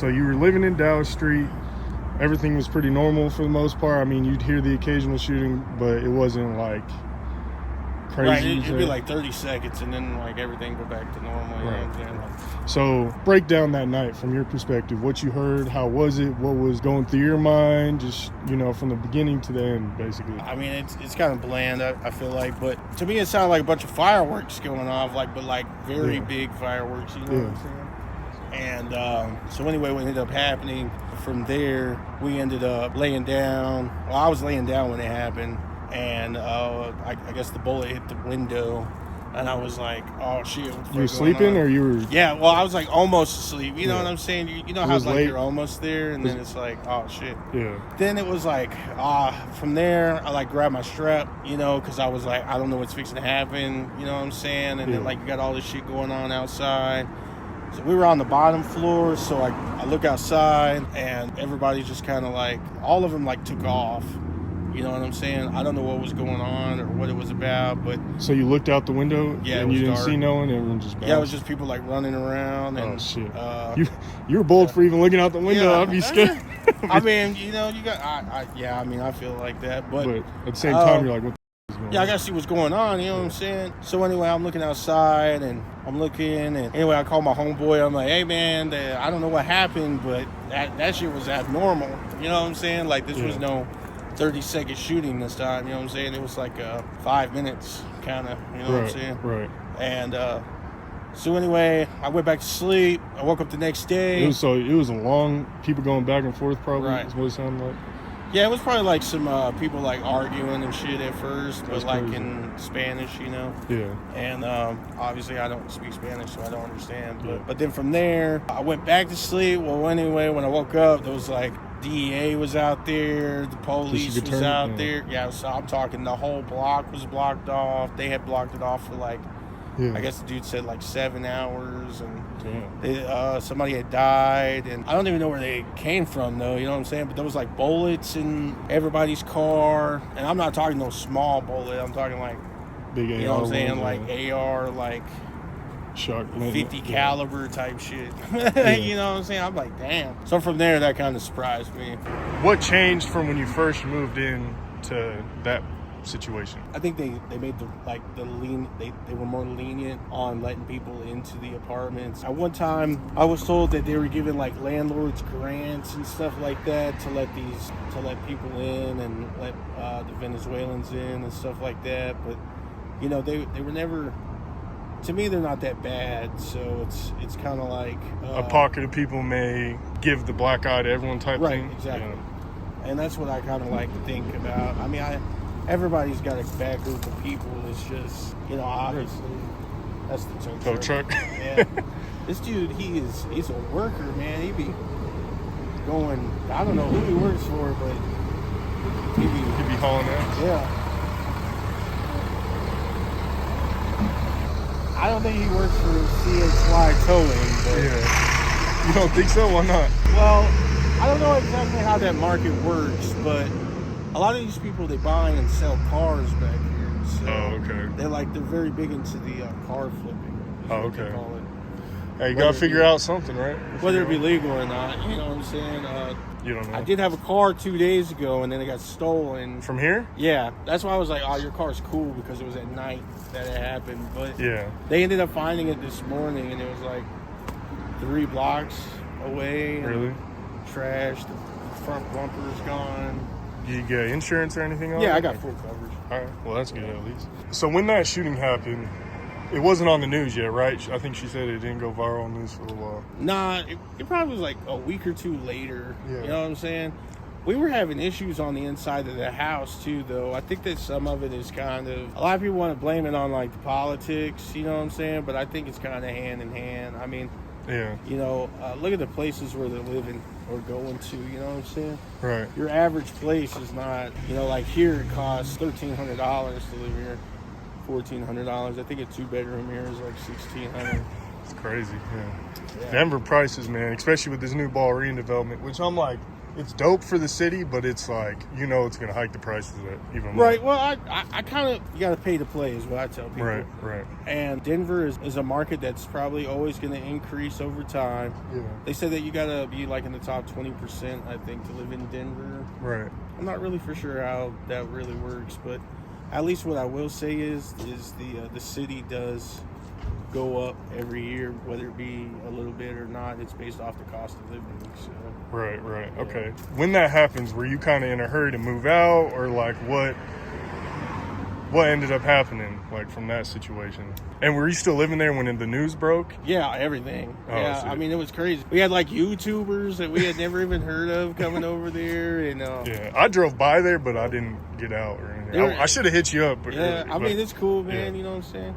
So you were living in Dallas Street. Everything was pretty normal for the most part. I mean, you'd hear the occasional shooting, but it wasn't like crazy. Right, it'd be like 30 seconds and then like everything go back to normal. You know what I'm saying? Like, so break down that night from your perspective. What you heard, how was it, what was going through your mind, just, you know, from the beginning to the end, basically. I mean, it's kind of bland, I feel like, but to me it sounded like a bunch of fireworks going off, like, but like very big fireworks, you know what I'm saying? And so anyway, what ended up happening from there, we ended up laying down. Well, I was laying down when it happened, and I guess the bullet hit the window, and I was like, oh shit, what's going on? You were sleeping or you were? Yeah, well, I was like almost asleep. You know what I'm saying? You know how it's like late. you're almost there, and then it's like, oh shit. Yeah. Then it was like, from there, I like grabbed my strap, you know, because I was like, I don't know what's fixing to happen, you know what I'm saying? And then like you got all this shit going on outside. So we were on the bottom floor, so I look outside, and everybody's just kind of like, all of them like took off. You know what I'm saying? I don't know what was going on or what it was about, but... So you looked out the window and you didn't dark. See no one? Everyone just bounced? Yeah, it was just people like running around. And, oh, shit. You were bold for even looking out the window. I'd be scared. I mean, you know, you got... I mean, I feel like that, but at the same time, you're like, what the is going on? Yeah, I gotta see what's going on, you know what I'm saying? So anyway, I'm looking outside, and I'm looking, and anyway, I call my homeboy. I'm like, hey, man, I don't know what happened, but that shit was abnormal. You know what I'm saying? Like, this was no 30-second shooting this time, you know what I'm saying? It was like 5 minutes, kind of, you know what I'm saying? Right. And so anyway, I went back to sleep. I woke up the next day. It was a long, people going back and forth probably, is what it sounded like. Yeah, it was probably like some people like arguing and shit at first, but like crazy. in Spanish, you know? Yeah. And obviously I don't speak Spanish, so I don't understand. But then from there, I went back to sleep. Well, anyway, when I woke up, there was like DEA was out there, the police was out there. Yeah, so I'm talking the whole block was blocked off. They had blocked it off for like, I guess the dude said like 7 hours, and somebody had died, and I don't even know where they came from though, you know what I'm saying? But there was like bullets in everybody's car, and I'm not talking no small bullet, I'm talking like big AR, you know what I'm saying, like AR, like Shark 50 caliber type shit. You know what I'm saying? I'm like, damn. So from there, that kind of surprised me. What changed from when you first moved in to that situation? I think they made they were more lenient on letting people into the apartments. At one time, I was told that they were giving like landlords grants and stuff like that to let people in and let the Venezuelans in and stuff like that. But you know, they were never. To me, they're not that bad, so it's kind of like a pocket of people may give the black eye to everyone type thing. Right, exactly. And that's what I kind of like to think about. I mean, everybody's got a bad group of people. It's just, you know, obviously that's the tow truck. Yeah, this dude, he's a worker, man. He be going. I don't know who he works for, but he be hauling ass. Yeah. I don't think he works for CHY Towing, but... Yeah. You don't think so? Why not? Well, I don't know exactly how that market works, but a lot of these people, they buy and sell cars back here. So they're very big into the car flipping. Oh, okay. Hey, you gotta figure out something, right? Whether it be legal or not, you know what I'm saying? You don't know. I did have a car 2 days ago, and then it got stolen. From here? Yeah. That's why I was like, oh, your car's cool, because it was at night that it happened. But they ended up finding it this morning, and it was like 3 blocks away. Really? Trashed. The front bumper's gone. Did you get insurance or anything on it? Yeah, I got full coverage. All right. Well, that's good at least. So when that shooting happened, it wasn't on the news yet, right? I think she said it didn't go viral on the news for a little while. Nah, it probably was like a week or two later. Yeah. You know what I'm saying? We were having issues on the inside of the house, too, though. I think that some of it is kind of... A lot of people want to blame it on, like, the politics, you know what I'm saying? But I think it's kind of hand in hand. I mean, you know, look at the places where they're living or going to, you know what I'm saying? Right. Your average place is not... You know, like here, it costs $1,300 to live here. $1,400. I think a 2-bedroom here is like $1,600. It's crazy. Yeah. Denver prices, man, especially with this new Ballreen development, which I'm like, it's dope for the city, but it's like, it's going to hike the prices even more. Right. Well, I kind of, you got to pay to play is what I tell people. Right. And Denver is a market that's probably always going to increase over time. Yeah. They said that you got to be like in the top 20%, I think, to live in Denver. Right. I'm not really for sure how that really works, but at least what I will say is the city does go up every year, whether it be a little bit or not. It's based off the cost of living. So. Right. Yeah. Okay. When that happens, were you kind of in a hurry to move out, or like what ended up happening, like from that situation? And were you still living there when the news broke? Yeah, everything. Oh, yeah, I mean, it was crazy. We had like YouTubers that we had never even heard of coming over there, and yeah, I drove by there, but I didn't get out or anything. I should have hit you up. But yeah, early, I mean, it's cool, man. Yeah. You know what I'm saying?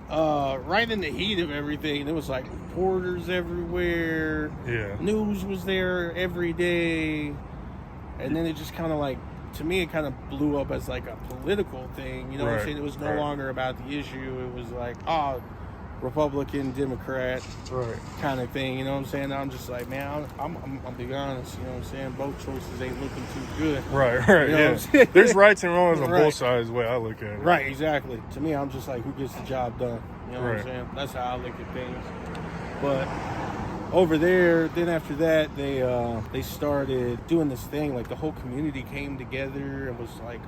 Right in the heat of everything, there was like reporters everywhere. Yeah. News was there every day, and then it just kind of like, to me, it kind of blew up as like a political thing. You know what I'm saying? It was no longer about the issue. It was like, Republican, Democrat, kind of thing. You know what I'm saying? I'm just like, man, I'm being honest. You know what I'm saying? Both choices ain't looking too good. Right. You know what I'm There's rights and wrongs on both sides. The way I look at it. Right. Exactly. To me, I'm just like, who gets the job done? You know what I'm saying? That's how I look at things. But over there, then after that, they started doing this thing. Like the whole community came together and was like,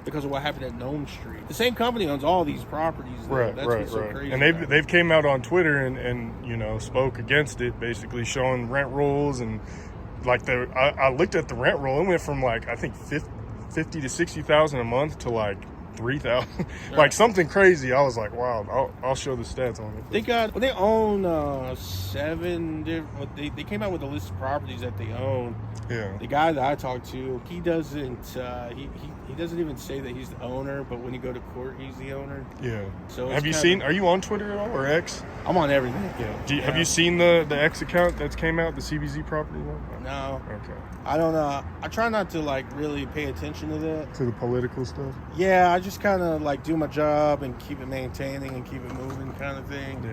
because of what happened at Nome Street. The same company owns all these properties. Though. That's what's so crazy. And they've came out on Twitter and spoke against it, basically showing rent rolls and like I looked at the rent roll. It went from like I think 50 to 60,000 a month to like 3,000, like something crazy. I was like, wow. I'll show the stats on it. They own 7 different. They came out with a list of properties that they own. Yeah. The guy that I talked to, he doesn't. He doesn't even say that he's the owner, but when you go to court, he's the owner. Yeah. So have you seen? Are you on Twitter at all or X? I'm on everything. Yeah. Have you seen the X account that's came out, the CBZ property one? No. Okay. I don't know. I try not to like really pay attention to that. To the political stuff. Yeah, I just kind of like do my job and keep it maintaining and keep it moving, kind of thing. Yeah.